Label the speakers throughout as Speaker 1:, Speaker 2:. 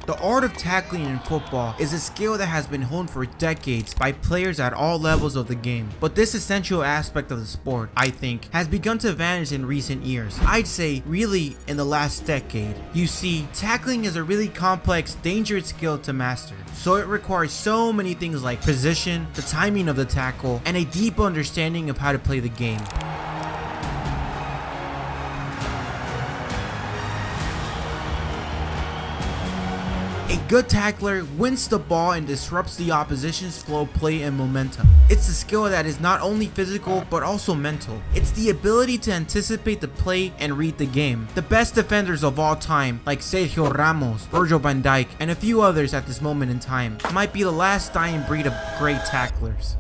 Speaker 1: The art of tackling in football is a skill that has been honed for decades by players at all levels of the game, but this essential aspect of the sport, I think, has begun to vanish in recent years. I'd say really in the last decade. You see, tackling is a really complex, dangerous skill to master, so it requires so many things like position, the timing of the tackle, and a deep understanding of how to play the game. A good tackler wins the ball and disrupts the opposition's flow of play and momentum. It's a skill that is not only physical but also mental. It's the ability to anticipate the play and read the game. The best defenders of all time, like Sergio Ramos, Virgil van Dijk, and a few others at this moment in time, might be the last dying breed of great tacklers.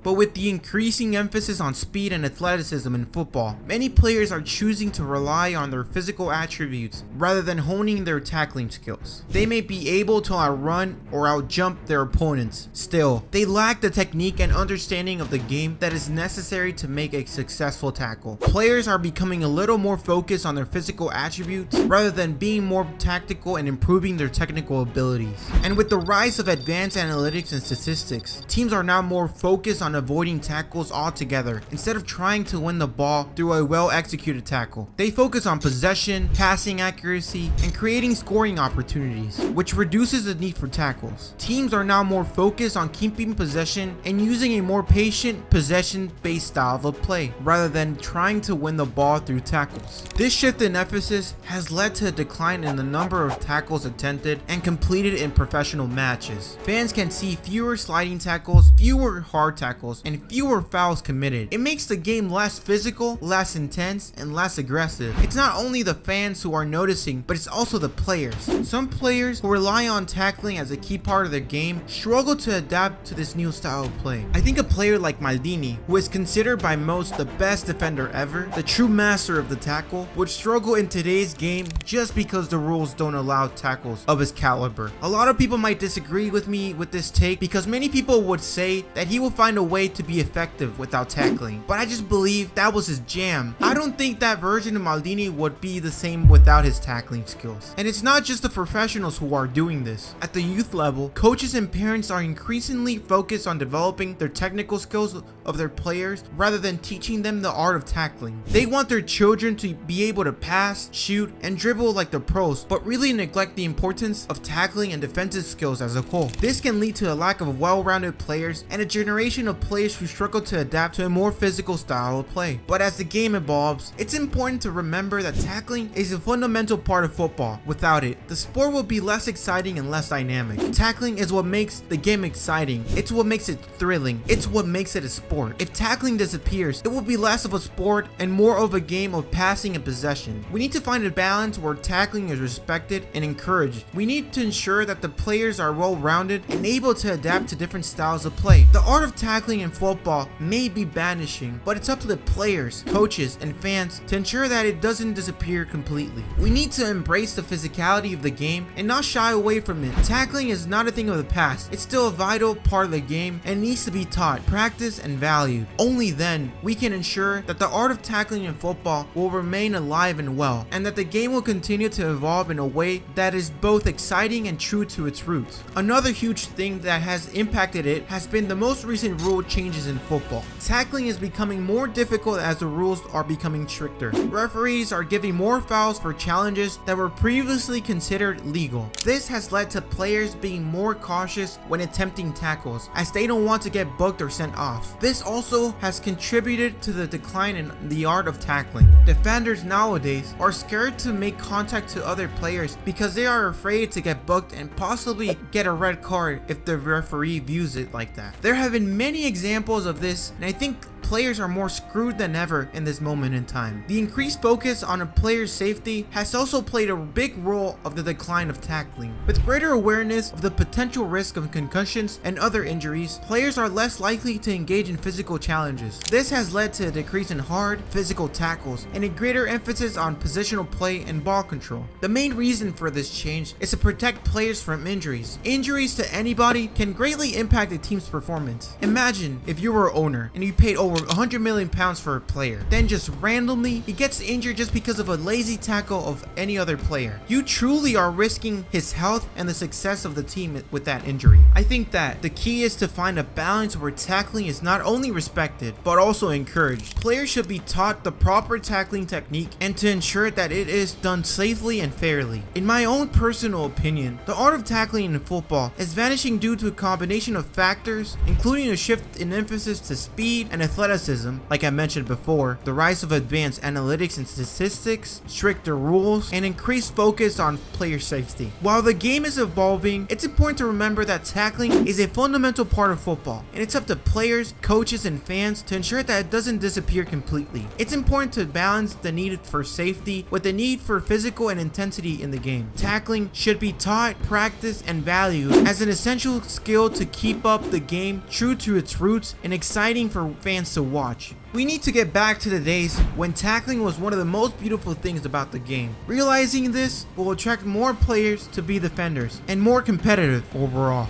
Speaker 1: But with the increasing emphasis on speed and athleticism in football, many players are choosing to rely on their physical attributes rather than honing their tackling skills. They may be able to outrun or outjump their opponents. Still, they lack the technique and understanding of the game that is necessary to make a successful tackle. Players are becoming a little more focused on their physical attributes rather than being more tactical and improving their technical abilities. And with the rise of advanced analytics and statistics, teams are now more focused on avoiding tackles altogether instead of trying to win the ball through a well-executed tackle. They focus on possession, passing accuracy, and creating scoring opportunities, which reduces the need for tackles. Teams are now more focused on keeping possession and using a more patient, possession-based style of play, rather than trying to win the ball through tackles. This shift in emphasis has led to a decline in the number of tackles attempted and completed in professional matches. Fans can see fewer sliding tackles, fewer hard tackles, and fewer fouls committed. It makes the game less physical, less intense, and less aggressive. It's not only the fans who are noticing, but it's also the players. Some players who rely on tackling as a key part of their game struggle to adapt to this new style of play. I think a player like Maldini, who is considered by most the best defender ever, the true master of the tackle, would struggle in today's game just because the rules don't allow tackles of his caliber. A lot of people might disagree with me with this take because many people would say that he will find a way to be effective without tackling, but I just believe that was his jam. I don't think that version of Maldini would be the same without his tackling skills. And it's not just the professionals who are doing this. At the youth level, coaches and parents are increasingly focused on developing their technical skills of their players rather than teaching them the art of tackling. They want their children to be able to pass, shoot, and dribble like the pros, but really neglect the importance of tackling and defensive skills as a whole. This can lead to a lack of well-rounded players and a generation of players who struggle to adapt to a more physical style of play. But as the game evolves, it's important to remember that tackling is a fundamental part of football. Without it, the sport will be less exciting and less dynamic. Tackling is what makes the game exciting. It's what makes it thrilling. It's what makes it a sport. If tackling disappears, it will be less of a sport and more of a game of passing and possession. We need to find a balance where tackling is respected and encouraged. We need to ensure that the players are well-rounded and able to adapt to different styles of play. The art of tackling in football may be vanishing, but it's up to the players, coaches, and fans to ensure that it doesn't disappear completely. We need to embrace the physicality of the game and not shy away from it. Tackling is not a thing of the past. It's still a vital part of the game and needs to be taught, practiced, and valued. Only then we can ensure that the art of tackling in football will remain alive and well, and that the game will continue to evolve in a way that is both exciting and true to its roots. Another huge thing that has impacted it has been the most recent rule changes in football. Tackling is becoming more difficult as the rules are becoming stricter. Referees are giving more fouls for challenges that were previously considered legal. This has led to players being more cautious when attempting tackles, as they don't want to get booked or sent off. This also has contributed to the decline in the art of tackling. Defenders nowadays are scared to make contact to other players because they are afraid to get booked and possibly get a red card if the referee views it like that. There have been many examples of this, and I think players are more screwed than ever in this moment in time. The increased focus on a player's safety has also played a big role of the decline of tackling. With greater awareness of the potential risk of concussions and other injuries, players are less likely to engage in physical challenges. This has led to a decrease in hard, physical tackles and a greater emphasis on positional play and ball control. The main reason for this change is to protect players from injuries. Injuries to anybody can greatly impact a team's performance. Imagine if you were an owner and you paid over 100 million pounds for a player. Then just randomly, he gets injured just because of a lazy tackle of any other player. You truly are risking his health and the success of the team with that injury. I think that the key is to find a balance where tackling is not only respected, but also encouraged. Players should be taught the proper tackling technique and to ensure that it is done safely and fairly. In my own personal opinion, the art of tackling in football is vanishing due to a combination of factors, including a shift in emphasis to speed and athleticism, like I mentioned before, the rise of advanced analytics and statistics, stricter rules, and increased focus on player safety. While the game is evolving, it's important to remember that tackling is a fundamental part of football, and it's up to players, coaches, and fans to ensure that it doesn't disappear completely. It's important to balance the need for safety with the need for physical and intensity in the game. Tackling should be taught, practiced, and valued as an essential skill to keep up the game true to its roots and exciting for fans to watch. We need to get back to the days when tackling was one of the most beautiful things about the game. Realizing this will attract more players to be defenders and more competitive overall.